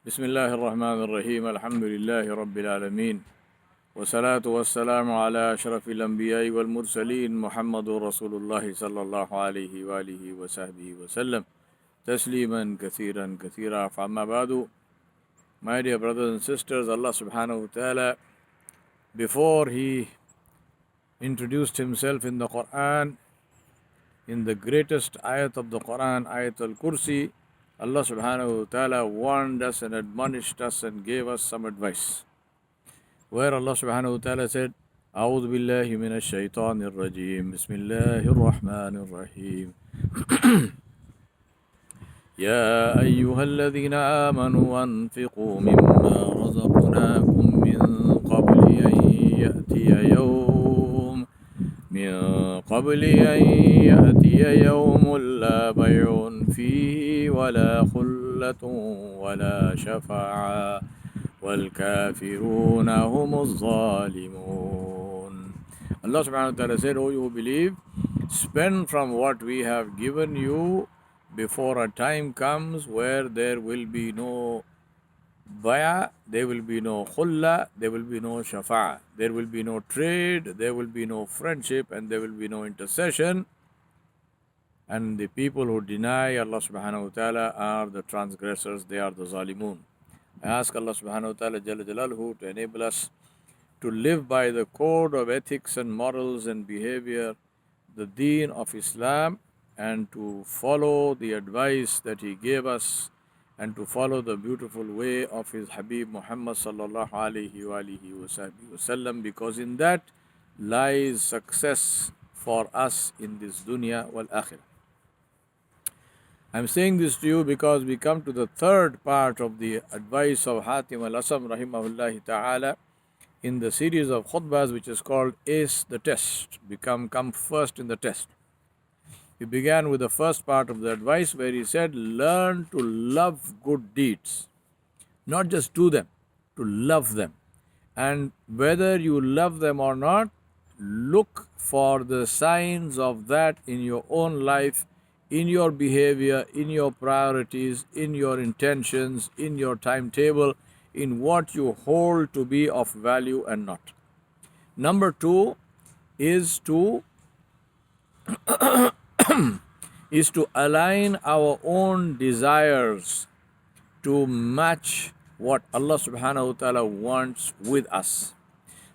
بسم الله الرحمن الرحيم الحمد لله رب العالمين والصلاة والسلام على أشرف الأنبياء والمرسلين محمد رسول الله صلى الله عليه وآله وصحبه وسلم تسليما كثيرا كثيرا فأما بعد. My dear brothers and sisters, Allah subhanahu wa ta'ala, before He introduced Himself in the Quran, in the greatest ayat of the Quran, Ayat al-Kursi, Allah subhanahu wa ta'ala warned us and admonished us and gave us some advice. Where Allah subhanahu wa ta'ala said, أعوذ بالله من الشيطان الرجيم بسم الله الرحمن الرحيم يا أيها الذين آمنوا أنفقوا مما رزقناكم من قبل أن يأتي يوم لا بيع فيه ولا خلة ولا شفاعة والكافرون هم الظالمون. Allah subhanahu wa ta'ala said, "O you who believe, spend from what we have given you before a time comes where there will be no baya, there will be no khulla, there will be no shafa, there will be no trade, there will be no friendship, and there will be no intercession. And the people who deny Allah subhanahu wa ta'ala are the transgressors, they are the zalimun." I ask Allah subhanahu wa ta'ala Jalla Jalaluhu to enable us to live by the code of ethics and morals and behavior, the deen of Islam, and to follow the advice that He gave us and to follow the beautiful way of His Habib Muhammad sallallahu alayhi wa alihi wasallam, because in that lies success for us in this dunya wal akhirah. I'm saying this to you because we come to the third part of the advice of Hatim al-Asam rahimahullahi ta'ala in the series of khutbahs, which is called Ace the Test, come first in the test. He began with the first part of the advice where he said, learn to love good deeds, not just do them, to love them. And whether you love them or not, look for the signs of that in your own life, in your behavior, in your priorities, in your intentions, in your timetable, in what you hold to be of value and not. Number two is to align our own desires to match what Allah subhanahu wa ta'ala wants with us,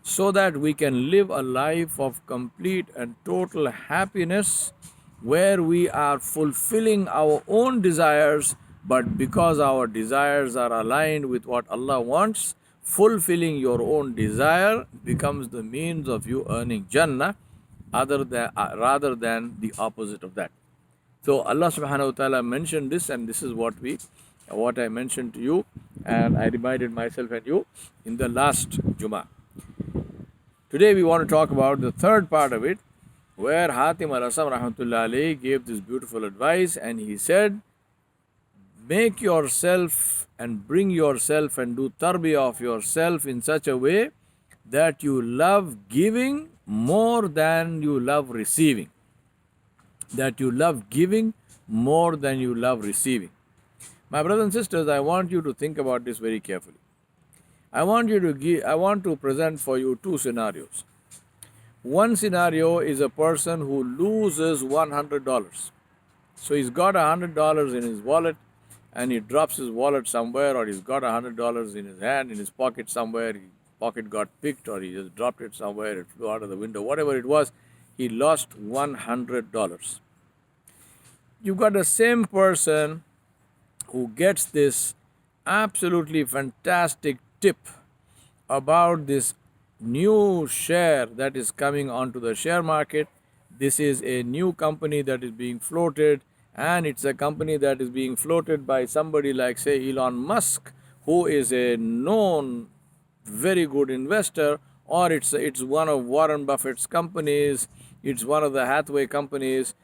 so that we can live a life of complete and total happiness where we are fulfilling our own desires, but because our desires are aligned with what Allah wants, fulfilling your own desire becomes the means of you earning Jannah rather than the opposite of that. So Allah subhanahu wa ta'ala mentioned this, and this is what I mentioned to you, and I reminded myself and you in the last Juma. Today we want to talk about the third part of it, where Hatim al-Asam rahmatullah alayhi gave this beautiful advice, and he said, make yourself and bring yourself and do tarbiyah of yourself in such a way that you love giving more than you love receiving. That you love giving more than you love receiving. My brothers and sisters, I want you to think about this very carefully. I want to present for you two scenarios. One scenario is a person who loses $100. So he's got $100 in his wallet, and he drops his wallet somewhere, or he's got $100 in his hand, in his pocket somewhere, his pocket got picked, or he just dropped it somewhere, it flew out of the window, whatever it was, he lost $100. You've got the same person who gets this absolutely fantastic tip about this new share that is coming onto the share market. This is a new company that is being floated, and it's a company that is being floated by somebody like, say, Elon Musk, who is a known very good investor, or it's one of Warren Buffett's companies, it's one of the Hathaway companies,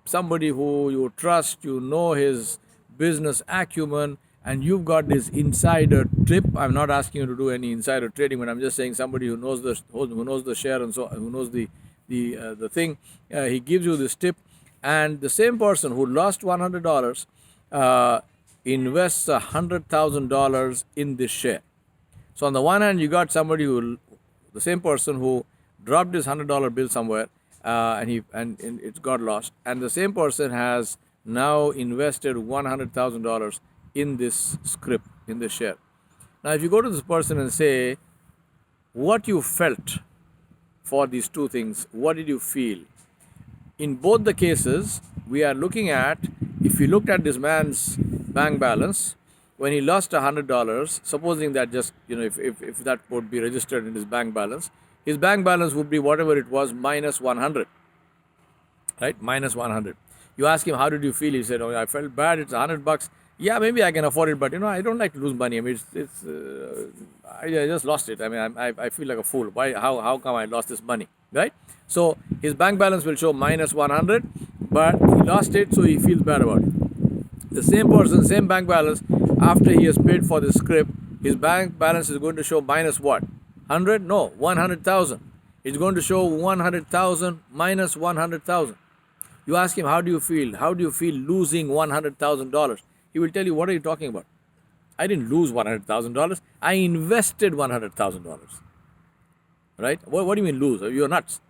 somebody who you trust, you know his business acumen, and you've got this insider tip. I'm not asking you to do any insider trading, but I'm just saying somebody who knows the share and so who knows the thing. He gives you this tip, and the same person who lost $100 invests $100,000 in this share. So on the one hand, you got somebody who, the same person who dropped his $100 bill somewhere, and it got lost, and the same person has now invested $100,000 in this script, in this share. Now, if you go to this person and say what you felt for these two things, what did you feel? In both the cases, we are looking at, if you looked at this man's bank balance, when he lost $100, supposing that just, if that would be registered in his bank balance would be whatever it was minus 100, right? Minus 100. You ask him, how did you feel? He said, oh, I felt bad. It's $100. Yeah, maybe I can afford it, but I don't like to lose money. I mean, I just lost it. I mean, I feel like a fool. Why? How come I lost this money, right? So his bank balance will show minus 100, but he lost it, so he feels bad about it. The same person, same bank balance, after he has paid for the script, his bank balance is going to show minus what? 100? No, 100,000. It's going to show 100,000 minus 100,000. You ask him, how do you feel? How do you feel losing $100,000? He will tell you, what are you talking about? I didn't lose $100,000. I invested $100,000. Right? What do you mean lose? You're nuts.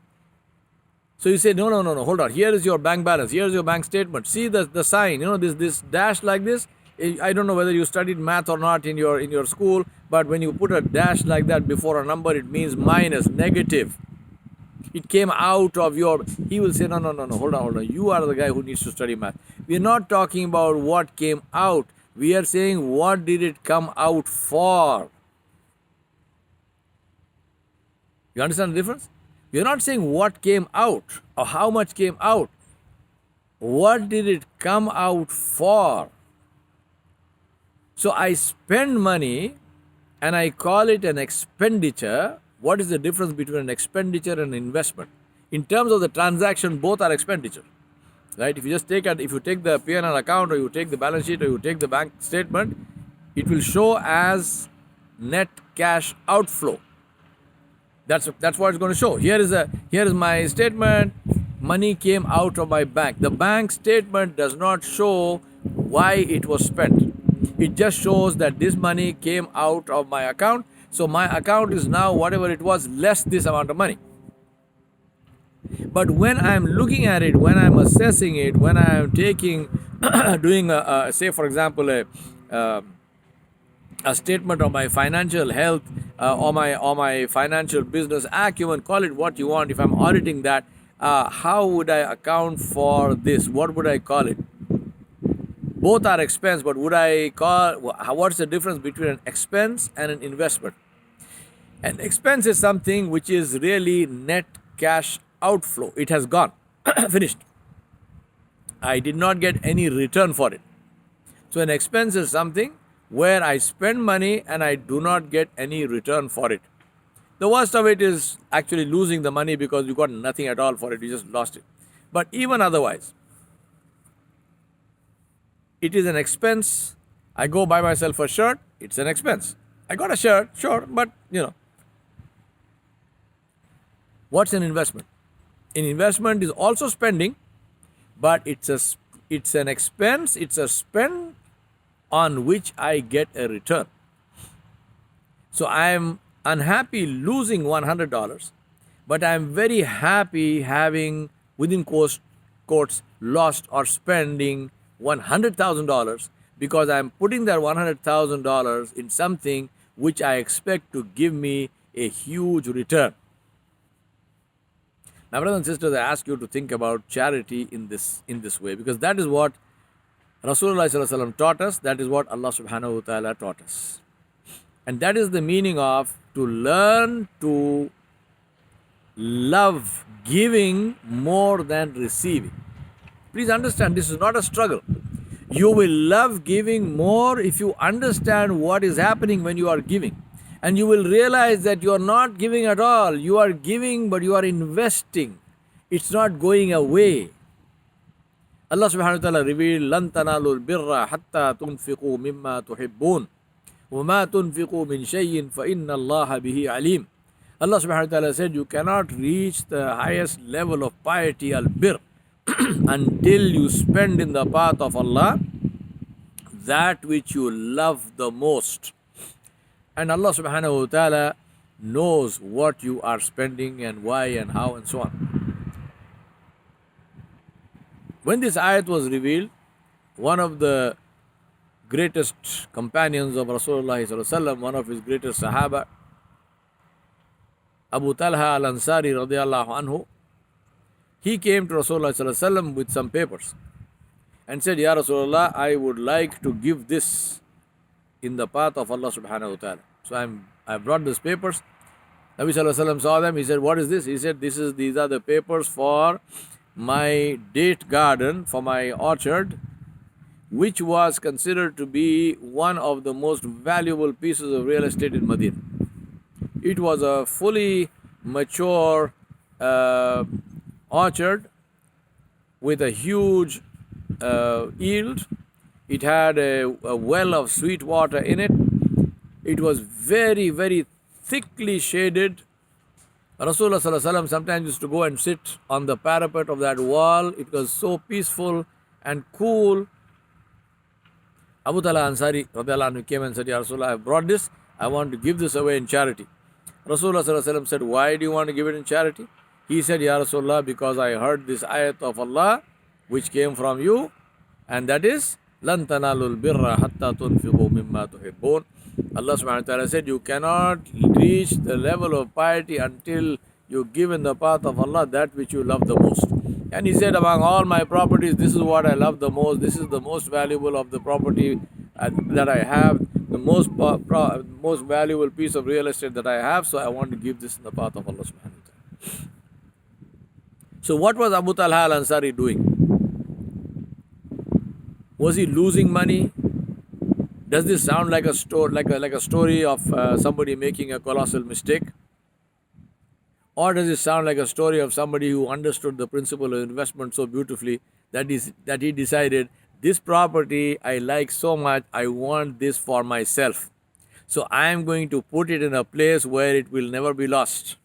So you say, no, hold on. Here is your bank balance. Here's your bank statement. See the sign, this dash like this. I don't know whether you studied math or not in your school, but when you put a dash like that before a number, it means minus, negative. It came out of your... He will say, no, hold on. You are the guy who needs to study math. We are not talking about what came out. We are saying, what did it come out for? You understand the difference? We are not saying what came out or how much came out. What did it come out for? So I spend money and I call it an expenditure. What is the difference between an expenditure and an investment? In terms of the transaction, both are expenditure, right? If you take the P&L account, or you take the balance sheet, or you take the bank statement, it will show as net cash outflow. That's what it's going to show. Here is my statement. Money came out of my bank. The bank statement does not show why it was spent. It just shows that this money came out of my account. So my account is now whatever it was less this amount of money. But when I'm looking at it, when I'm assessing it, when I'm doing say for example a statement of my financial health or my financial business acumen, call it what you want. If I'm auditing that, how would I account for this? What would I call it? Both are expense, but what's the difference between an expense and an investment? An expense is something which is really net cash outflow. It has gone, finished. I did not get any return for it. So an expense is something where I spend money and I do not get any return for it. The worst of it is actually losing the money because you got nothing at all for it. You just lost it. But even otherwise, it is an expense. I go buy myself a shirt. It's an expense. I got a shirt, sure, but what's an investment? An investment is also spending, but it's an expense. It's a spend on which I get a return. So I am unhappy losing $100, but I am very happy having, within quotes, lost or spending $100,000 because I am putting that $100,000 in something which I expect to give me a huge return. My brothers and sisters, I ask you to think about charity in this way, because that is what Rasulullah Sallallahu Alaihi Wasallam taught us. That is what Allah Subhanahu Wa Taala taught us. And that is the meaning of to learn to love giving more than receiving. Please understand, this is not a struggle. You will love giving more if you understand what is happening when you are giving. And you will realize that you are not giving at all. You are giving, but you are investing. It's not going away. Allah subhanahu wa ta'ala revealed, لَن تَنَالُوا الْبِرَّ حَتَّى تُنْفِقُوا مِمَّا تُحِبُّونَ وَمَا تُنْفِقُوا مِنْ شَيْءٍ فَإِنَّ اللَّهَ بِهِ عَلِيمٌ. Allah subhanahu wa ta'ala said, you cannot reach the highest level of piety, al-bir, until you spend in the path of Allah that which you love the most. And Allah subhanahu wa ta'ala knows what you are spending and why and how and so on. When this ayat was revealed, one of the greatest companions of Rasulullah sallallahu alaihi wasallam, one of his greatest Sahaba, Abu Talha al-Ansari radiallahu anhu, he came to Rasulullah sallallahu alaihi wasallam with some papers and said, Ya Rasulullah, I would like to give this in the path of Allah subhanahu wa ta'ala. So I brought these papers. Nabi sallallahu alaihi wasallam saw them. He said, what is this? He said, these are the papers for my date garden, for my orchard, which was considered to be one of the most valuable pieces of real estate in Medina. It was a fully mature orchard with a huge yield. It had a well of sweet water in it. It was very, very thickly shaded. Rasulullah sallallahu alaihi wasallam sometimes used to go and sit on the parapet of that wall. It was so peaceful and cool. Abu Talha Ansari radiallahu anhu came and said, Ya Rasulullah, I brought this. I want to give this away in charity. Rasulullah sallallahu alaihi wasallam said, why do you want to give it in charity? He said, Ya Rasulullah, because I heard this ayat of Allah which came from you, and that is, لَن تَنَالُوا الْبِرَّ حَتَّى تُنْفِقُوا مِمَّا تُحِبُّونَ. Allah subhanahu wa ta'ala said, you cannot reach the level of piety until you give in the path of Allah that which you love the most. And he said, among all my properties, this is what I love the most. This is the most valuable of the property that I have, the most valuable piece of real estate that I have. So I want to give this in the path of Allah subhanahu wa ta'ala. So what was Abu Talha al-Ansari doing? Was he losing money? Does this sound like a story of somebody making a colossal mistake? Or does it sound like a story of somebody who understood the principle of investment so beautifully that he decided, this property I like so much, I want this for myself. So I am going to put it in a place where it will never be lost.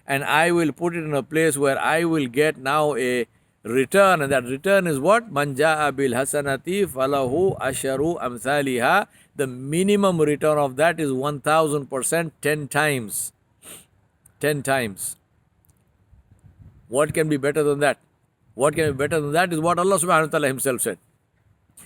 And I will put it in a place where I will get now a return, and that return is what? Man jaa bil hasanati falahu asharu amthaliha. The minimum return of that is 1000%, 10 times. 10 times. What can be better than that? What can be better than that is what Allah subhanahu wa ta'ala himself said.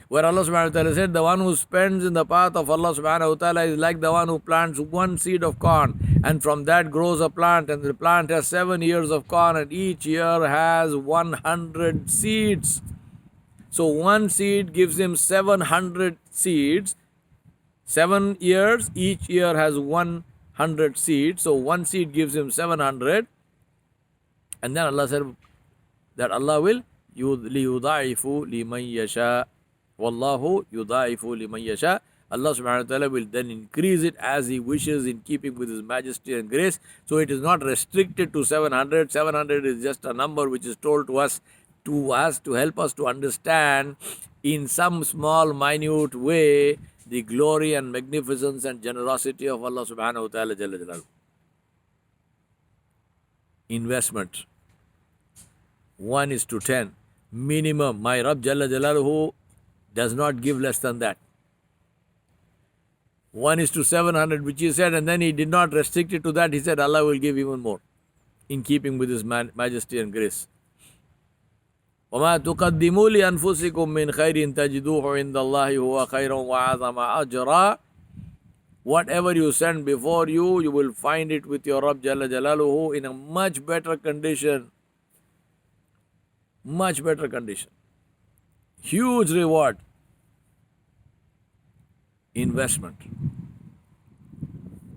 Where Allah subhanahu wa ta'ala said, the one who spends in the path of Allah subhanahu wa ta'ala is like the one who plants one seed of corn, and from that grows a plant, and the plant has 7 years of corn, and each year has 100 seeds. So one seed gives him 700 seeds. 7 years, each year has 100 seeds. So one seed gives him 700. And then Allah said that Allah will لِيُضَاعِفُ لِمَنْ يَشَاءُ Wallahu yudaifu liman yasha. Allah subhanahu wa ta'ala will then increase it as He wishes in keeping with His majesty and grace. So it is not restricted to 700. 700 is just a number which is told to us to help us to understand in some small minute way the glory and magnificence and generosity of Allah subhanahu wa ta'ala jalla jalaluhu. Investment 1:10 minimum. My Rabb jalla jalaluhu does not give less than that. 1:700, which He said, and then He did not restrict it to that. He said Allah will give even more in keeping with His majesty and grace. وَمَا تُقَدِّمُوا لِأَنفُسِكُم مِّنْ خَيْرٍ تَجِدُوهُ عِندَ اللَّهِ هُوَ خَيْرٌ وَأَعْظَمَ أَجْرًا. Whatever you send before you, you will find it with your Rabb Jalla Jalaluhu in a much better condition. Much better condition. Huge reward. Investment.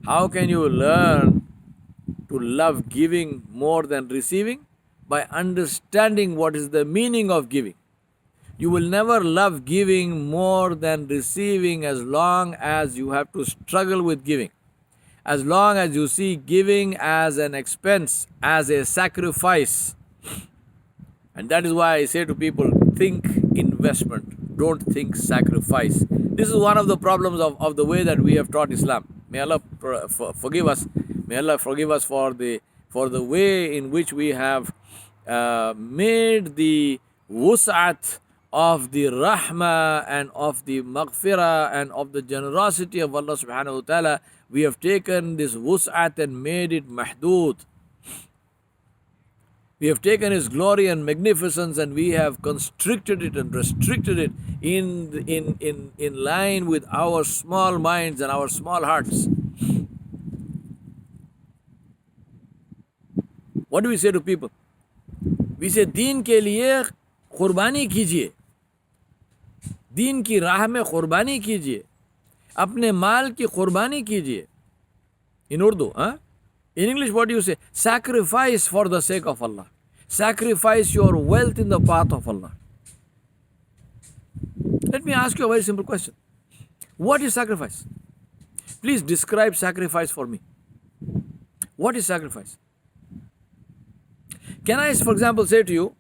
How can you learn to love giving more than receiving? By understanding what is the meaning of giving. You will never love giving more than receiving as long as you have to struggle with giving. As long as you see giving as an expense, as a sacrifice. And that is why I say to people, think investment, don't think sacrifice. This is one of the problems of the way that we have taught Islam. May Allah forgive us. May Allah forgive us for the way in which we have made the wus'at of the rahmah and of the maghfirah and of the generosity of Allah subhanahu wa ta'ala, we have taken this wus'at and made it mahdood. We have taken His glory and magnificence and we have constricted it and restricted it in line with our small minds and our small hearts. What do we say to people? We say, दीन के लिए कुर्बानी कीजिए, दीन की राह में कुर्बानी कीजिए, अपने माल की कुर्बानी कीजिए. In Urdu, huh? In English, what do you say? Sacrifice for the sake of Allah. Sacrifice your wealth in the path of Allah. Let me ask you a very simple question. What is sacrifice? Please describe sacrifice for me. What is sacrifice? Can I, for example, say to you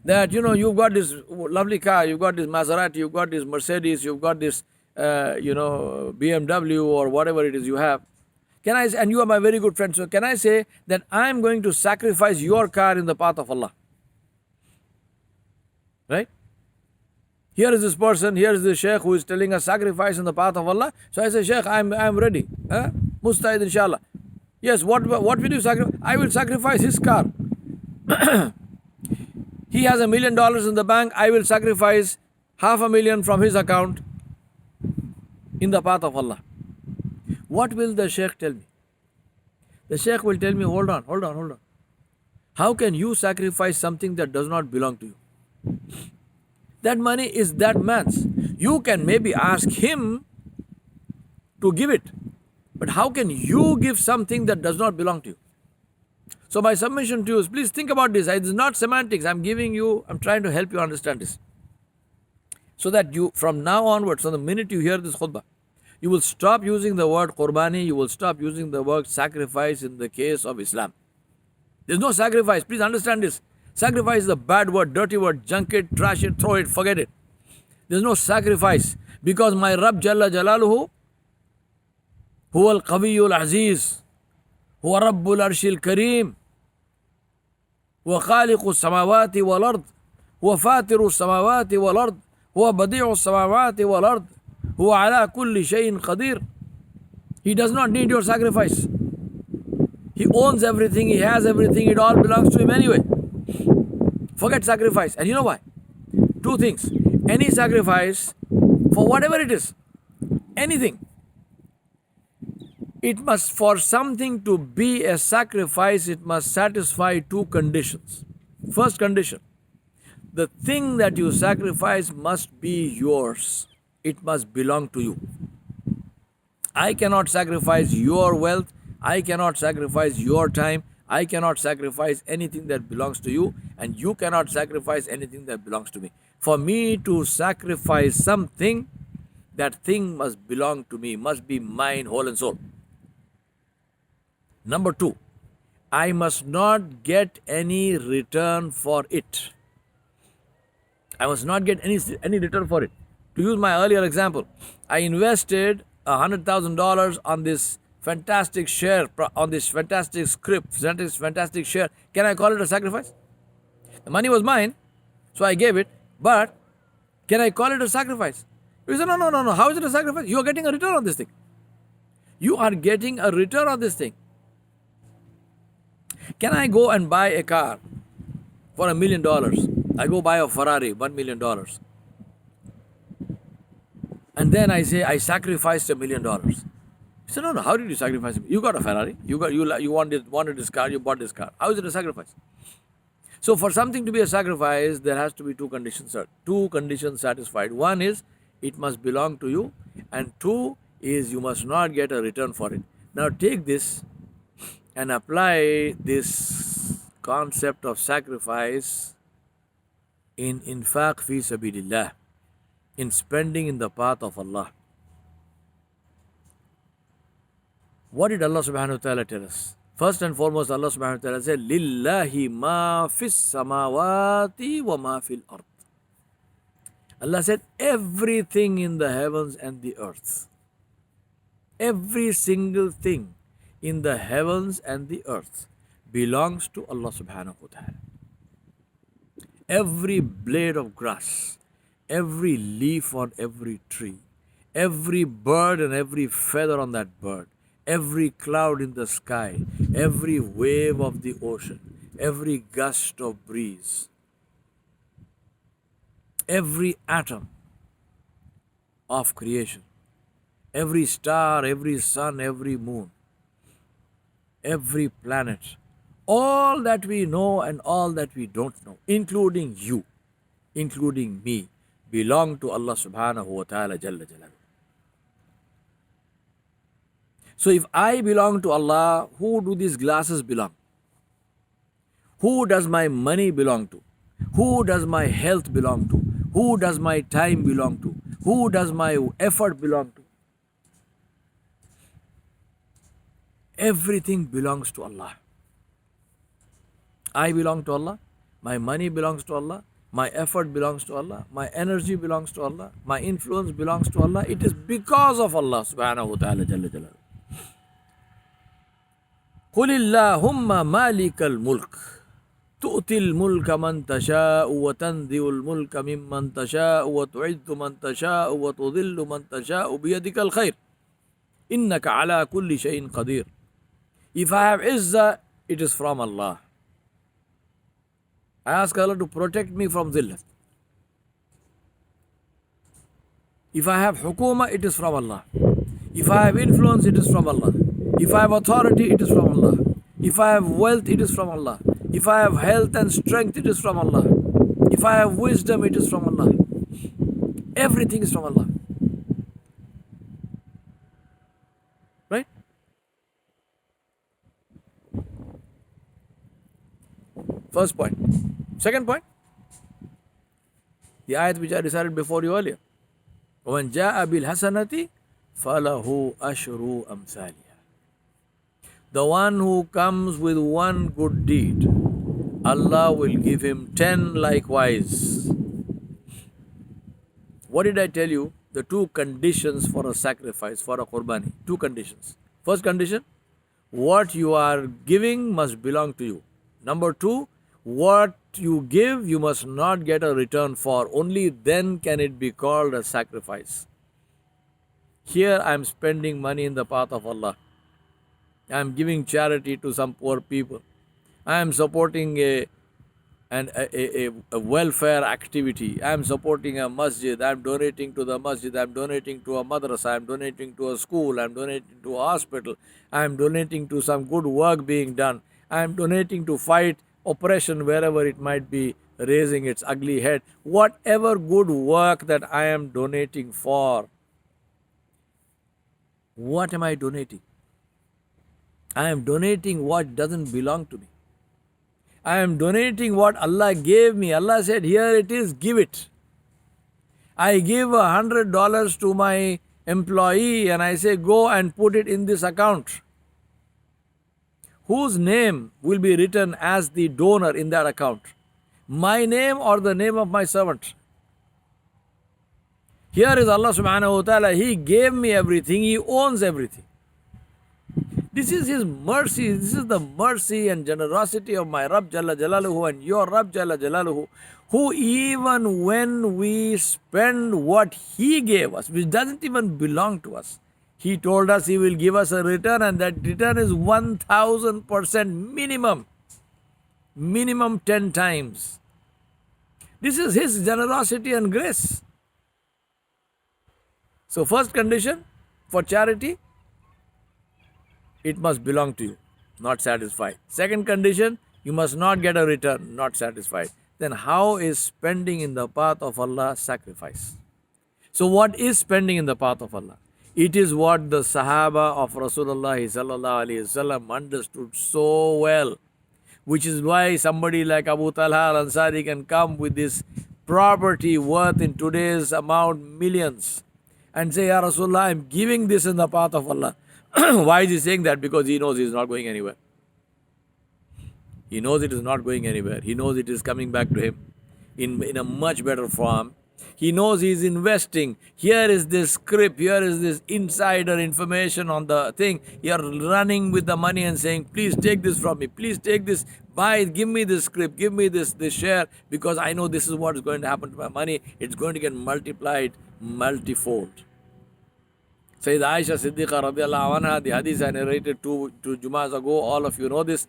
that, you've got this lovely car, you've got this Maserati, you've got this Mercedes, you've got this, BMW or whatever it is you have. Can I, and you are my very good friend, so can I say that I'm going to sacrifice your car in the path of Allah? Right? Here is this person, here is the Sheikh who is telling us sacrifice in the path of Allah. So I say, Sheikh, I'm ready. Musta'id inshallah. Yes, what will you sacrifice? I will sacrifice his car. He has $1 million in the bank. I will sacrifice $500,000 from his account in the path of Allah. What will the Sheikh tell me? The Sheikh will tell me, hold on. How can you sacrifice something that does not belong to you? That money is that man's. You can maybe ask him to give it. But how can you give something that does not belong to you? So my submission to you is, please think about this. It's not semantics. I'm trying to help you understand this. So that you, from now onwards, from the minute you hear this khutbah, you will stop using the word qurbani, you will stop using the word sacrifice in the case of Islam. There's no sacrifice. Please understand this. Sacrifice is a bad word, dirty word. Junk it, trash it, throw it, forget it. There's no sacrifice. Because my Rabb Jalla Jalaluhu, Huwa al-Qawiyyu al-Aziz, Huwa Rabbul Arshil Kareem, Huwa Khaliqu Samawati wal Ard, Huwa Fatiru Samawati wal Ard, Huwa Badi'u Samawati wal Ard, Huwa ala kulli shayin qadir. He does not need your sacrifice. He owns everything, he has everything, it all belongs to him anyway. Forget sacrifice. And you know why? Two things. Any sacrifice, for whatever it is, anything, it must, for something to be a sacrifice, it must satisfy two conditions. First condition, the thing that you sacrifice must be yours. It must belong to you. I cannot sacrifice your wealth. I cannot sacrifice your time. I cannot sacrifice anything that belongs to you, and you cannot sacrifice anything that belongs to me. For me to sacrifice something, that thing must belong to me, must be mine, whole and soul. Number two, I must not get any return for it. I must not get any return for it. To use my earlier example, I invested $100,000 on this fantastic share, on this fantastic script, fantastic share. Can I call it a sacrifice? The money was mine, so I gave it, but can I call it a sacrifice? You say, no. How is it a sacrifice? You are getting a return on this thing. You are getting a return on this thing. Can I go and buy a car for $1 million? I go buy a Ferrari, $1 million. And then I say, I sacrificed $1 million. You say, no, how did you sacrifice it? You got a Ferrari. You wanted this car, you bought this car. How is it a sacrifice? So for something to be a sacrifice, there has to be two conditions satisfied. One is, it must belong to you. And two is, you must not get a return for it. Now take this and apply this concept of sacrifice in infaq fi sabilillah, in spending in the path of Allah. What did Allah subhanahu wa ta'ala tell us? First and foremost, Allah subhanahu wa ta'ala said, Lillahi ma fis samawati wa ma fil ard. Allah said, everything in the heavens and the earth, every single thing in the heavens and the earth belongs to Allah subhanahu wa ta'ala. Every blade of grass, every leaf on every tree, every bird and every feather on that bird, every cloud in the sky, every wave of the ocean, every gust of breeze, every atom of creation, every star, every sun, every moon, every planet, all that we know and all that we don't know, including you, including me, belong to Allah subhanahu wa ta'ala jalla jalaluhu. So if I belong to Allah, who do these glasses belong? Who does my money belong to? Who does my health belong to? Who does my time belong to? Who does my effort belong to? Everything belongs to Allah. I belong to Allah. My money belongs to Allah. My effort belongs to Allah. My energy belongs to Allah. My influence belongs to Allah. It is because of Allah subhanahu wa ta'ala jalla jalaluhu. قل اللهم مالك الملك تؤتي الملك من تشاء وتنزع الملك ممن تشاء وتعز من تشاء وتذل من تشاء بيدك الخير إنك على كل شيء قدير. If I have izzah, it is from Allah. I ask Allah to protect me from zillah. If I have hukuma, it is from Allah. If I have influence, it is from Allah. If I have authority, it is from Allah. If I have wealth, it is from Allah. If I have health and strength, it is from Allah. If I have wisdom, it is from Allah. Everything is from Allah. Right? First point. Second point, the ayat which I recited before you earlier. وَمَنْ جَاءَ بِالْحَسَنَةِ فَلَهُ أَشْرُ أَمْثَالِهَا. The one who comes with one good deed, Allah will give him 10 likewise. What did I tell you? The two conditions for a sacrifice, for a qurbani. Two conditions. First condition, what you are giving must belong to you. Number two, what you give, you must not get a return for. Only then can it be called a sacrifice. Here I am spending money in the path of Allah. I am giving charity to some poor people. I am supporting a welfare activity. I am supporting a masjid. I am donating to the masjid. I am donating to a madrasa. I am donating to a school. I am donating to a hospital. I am donating to some good work being done. I am donating to fight oppression wherever it might be raising its ugly head. Whatever good work that I am donating for, what am I donating? I am donating what doesn't belong to me. I am donating what Allah gave me. Allah said, here it is, give it. I give $100 to my employee and I say, go and put it in this account. Whose name will be written as the donor in that account? My name or the name of my servant? Here is Allah subhanahu wa ta'ala. He gave me everything. He owns everything. This is His mercy. This is the mercy and generosity of my Rabb Jalla Jalaluhu and your Rabb Jalla Jalaluhu, who even when we spend what He gave us, which doesn't even belong to us, He told us He will give us a return, and that return is 1000% minimum. Minimum 10 times. This is His generosity and grace. So first condition for charity, it must belong to you, not satisfied. Second condition, you must not get a return, not satisfied. Then how is spending in the path of Allah sacrifice? So what is spending in the path of Allah? It is what the Sahaba of Rasulullah sallallahu alaihi wasallam understood so well, which is why somebody like Abu Talha al-Ansari can come with this property worth in today's amount millions and say, Ya Rasulullah, I am giving this in the path of Allah. Why is he saying that? Because he knows he is not going anywhere. He knows it is not going anywhere. He knows it is coming back to him in a much better form He knows he's investing. Here is this script, here is this insider information on the thing. You're running with the money and saying, please take this from me, please take this, buy it, give me this script, give me this share, because I know this is what is going to happen to my money. It's going to get multiplied multifold. Sayyida Aisha Siddiqa radiallahu anha, the hadith I narrated two Jumas ago, all of you know this.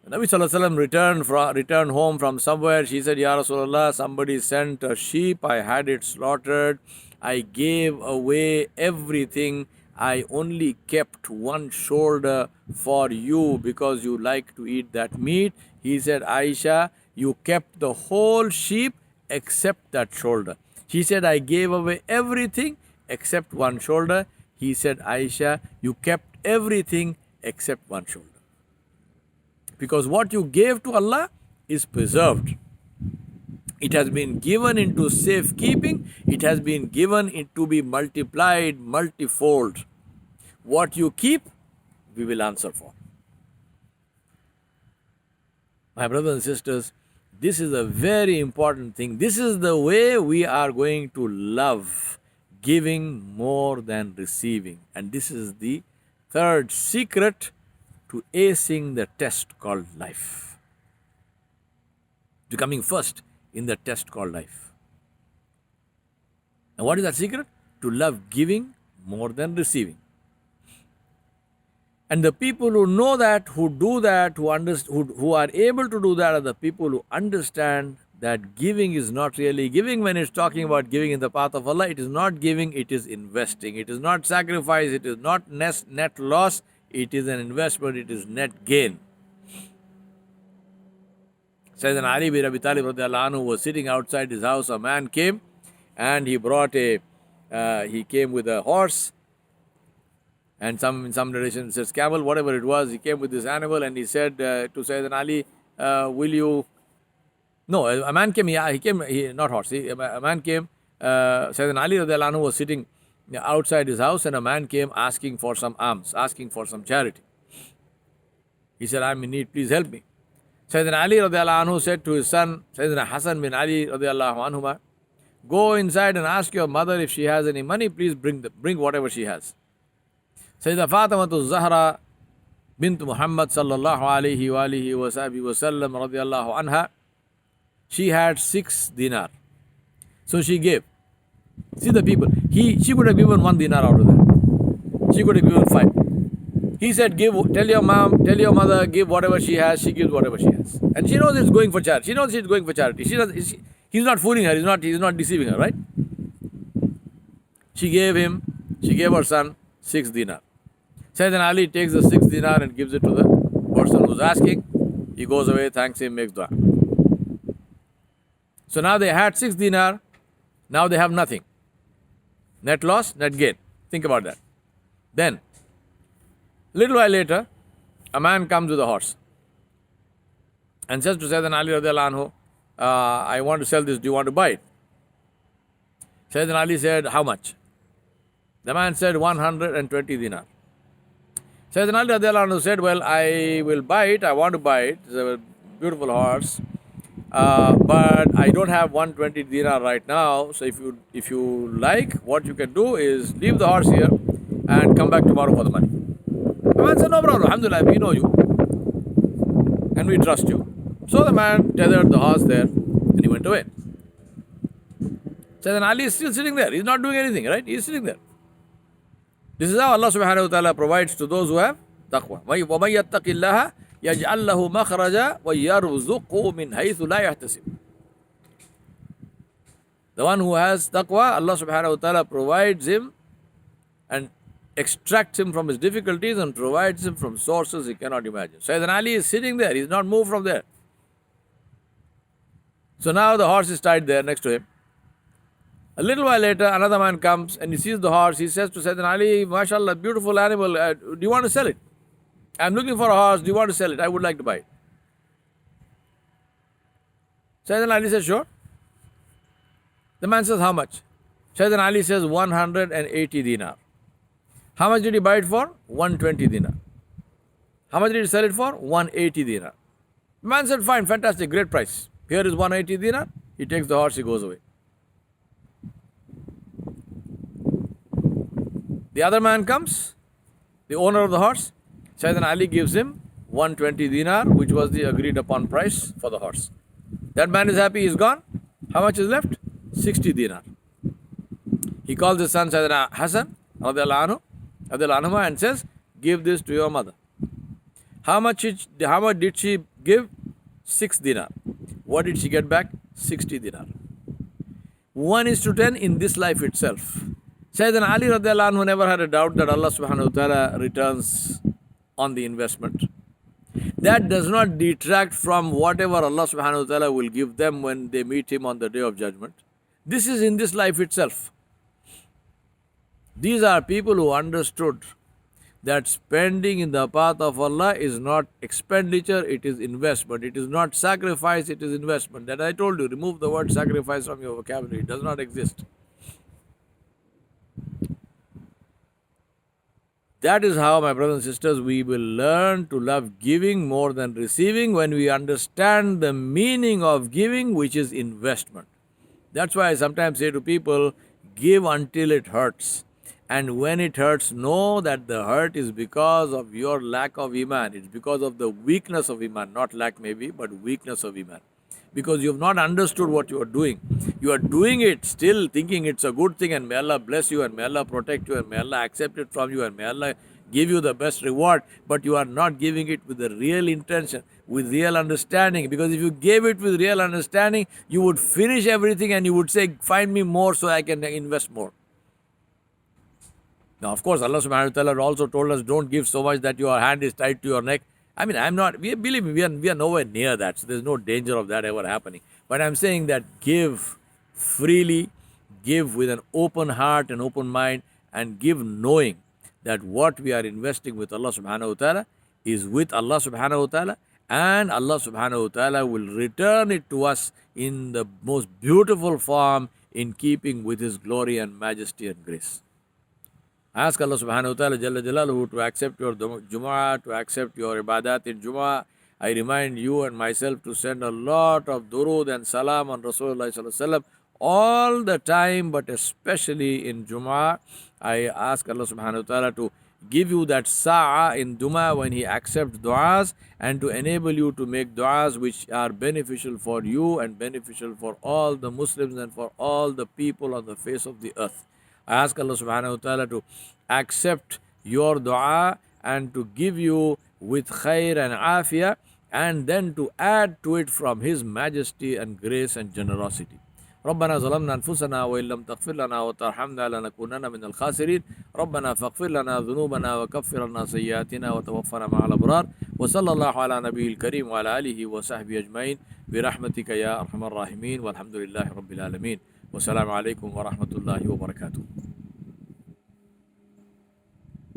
Nabi Sallallahu Alaihi Wasallam returned home from somewhere. She said, Ya Rasulullah, somebody sent a sheep, I had it slaughtered, I gave away everything, I only kept one shoulder for you because you like to eat that meat. He said, Aisha, you kept the whole sheep except that shoulder. She said, I gave away everything except one shoulder. He said, Aisha, you kept everything except one shoulder. Because what you gave to Allah is preserved. It has been given into safekeeping. It has been given to be multiplied multifold. What you keep, we will answer for. My brothers and sisters, this is a very important thing. This is the way we are going to love, giving more than receiving. And this is the third secret to acing the test called life. Becoming first in the test called life. And what is that secret? To love giving more than receiving. And the people who know that, who do that, who are able to do that, are the people who understand that giving is not really giving. When it's talking about giving in the path of Allah, it is not giving, it is investing. It is not sacrifice, it is not net loss. It is an investment, it is net gain. Sayyidina Ali bin Abi Talib radiallahu anhu was sitting outside his house. A man came and he came with a horse, and in some narration it says camel, whatever it was. He came with this animal and he said to Sayyidina Ali, will you... No, a man came, not horse, a man came. Sayyidina Ali radiallahu anhu was sitting outside his house, and a man came asking for some alms, asking for some charity. He said, I'm in need, please help me. Sayyidina Ali radiallahu anhu said to his son, Sayyidina Hassan bin Ali radiallahu anhuma, go inside and ask your mother if she has any money, please bring whatever she has. Sayyidina Fatimatu Zahra bint Muhammad sallallahu alayhi wa alihi wa sahbihi wa sallam radiallahu anha, she had 6 dinar. So she gave. See the people. She could have given 1 dinar out of that. She could have given 5. He said, tell your mother, give whatever she has. She gives whatever she has. And she knows it's going for charity. She knows it's going for charity. He's not fooling her. He's not deceiving her, right? She gave her son 6 dinar. Sayyidina Ali takes the 6 dinar and gives it to the person who's asking. He goes away, thanks him, makes dua. So now they had 6 dinar. Now they have nothing. Net loss, net gain. Think about that. Then, a little while later, a man comes with a horse and says to Sayyidina Ali radiallahu anhu, I want to sell this, do you want to buy it? Sayyidina Ali said, how much? The man said, 120 dinar. Sayyidina Ali radiallahu anhu said, well, I will buy it, I want to buy it. It's a beautiful horse. But I don't have 120 dinar right now. So if you like, what you can do is leave the horse here and come back tomorrow for the money. The man said, no problem, alhamdulillah, we know you and we trust you. So the man tethered the horse there and he went away. So then Ali is still sitting there. He's not doing anything, right? He's sitting there. This is how Allah subhanahu wa ta'ala provides to those who have taqwa. وَمَن يَتَّقِ اللَّهَ يَجْعَلْ لَهُ مَخْرَجًا وَيَرْزُقْهُ مِنْ حَيْثُ لَا يَحْتَسِبُ. The one who has taqwa, Allah subhanahu wa ta'ala provides him and extracts him from his difficulties and provides him from sources he cannot imagine. Sayyidina Ali is sitting there. He's not moved from there. So now the horse is tied there next to him. A little while later, another man comes and he sees the horse. He says to Sayyidina Ali, mashallah, beautiful animal. Do you want to sell it? I'm looking for a horse. Do you want to sell it? I would like to buy it. Sayyidina Ali says, sure. The man says, how much? Sayyidina Ali says, 180 dinar. How much did he buy it for? 120 dinar. How much did he sell it for? 180 dinar. The man said, fine, fantastic, great price. Here is 180 dinar. He takes the horse, he goes away. The other man comes, the owner of the horse. Sayyidina Ali gives him 120 dinar, which was the agreed upon price for the horse. That man is happy, he's gone. How much is left? 60 dinar. He calls his son Sayyidina Hassan radiallahu anhu, and says, give this to your mother. How much did she give? 6 dinar. What did she get back? 60 dinar. 1:10 in this life itself. Sayyidina Ali radiallahu anhu never had a doubt that Allah subhanahu wa ta'ala returns on the investment. That does not detract from whatever Allah subhanahu wa ta'ala will give them when they meet Him on the Day of Judgment. This is in this life itself. These are people who understood that spending in the path of Allah is not expenditure, it is investment. It is not sacrifice, it is investment. That I told you, remove the word sacrifice from your vocabulary. It does not exist. That is how, my brothers and sisters, we will learn to love giving more than receiving when we understand the meaning of giving, which is investment. That's why I sometimes say to people, give until it hurts. And when it hurts, know that the hurt is because of your lack of Iman. It's because of the weakness of Iman. Not lack maybe, but weakness of Iman. Because you have not understood what you are doing. You are doing it still thinking it's a good thing, and may Allah bless you, and may Allah protect you, and may Allah accept it from you, and may Allah give you the best reward. But you are not giving it with the real intention, with real understanding. Because if you gave it with real understanding, you would finish everything and you would say, find me more so I can invest more. Now, of course, Allah subhanahu wa ta'ala also told us, don't give so much that your hand is tied to your neck. I mean, believe me, we are nowhere near that. So there's no danger of that ever happening. But I'm saying that give freely, give with an open heart and open mind, and give knowing that what we are investing with Allah subhanahu wa ta'ala is with Allah subhanahu wa ta'ala, and Allah subhanahu wa ta'ala will return it to us in the most beautiful form, in keeping with His glory and majesty and grace. Ask Allah subhanahu wa ta'ala Jalla Jalaluhu to accept your Jumu'ah, to accept your ibadat in Jumu'ah. I remind you and myself to send a lot of durood and salam on Rasulullah sallallahu alaihi wasallam all the time, but especially in Jumu'ah. I ask Allah subhanahu wa ta'ala to give you that sa'a in Jumu'ah when He accepts du'as, and to enable you to make du'as which are beneficial for you and beneficial for all the Muslims and for all the people on the face of the earth. I ask Allah subhanahu wa ta'ala to accept your dua and to give you with khair and afiyah, and then to add to it from His majesty and grace and generosity. ربنا ظلمنا أنفسنا وإن لم تغفر لنا وترحمنا لنكونن من الخاسرين ربنا فاغفر لنا ذنوبنا وكفر عنا سيئاتنا وتوفنا مع الأبرار وصلى الله على نبي الكريم وعلى آله وصحبه أجمعين برحمتك يا أرحم الراحمين والحمد لله رب العالمين والسلام عليكم ورحمة الله وبركاته.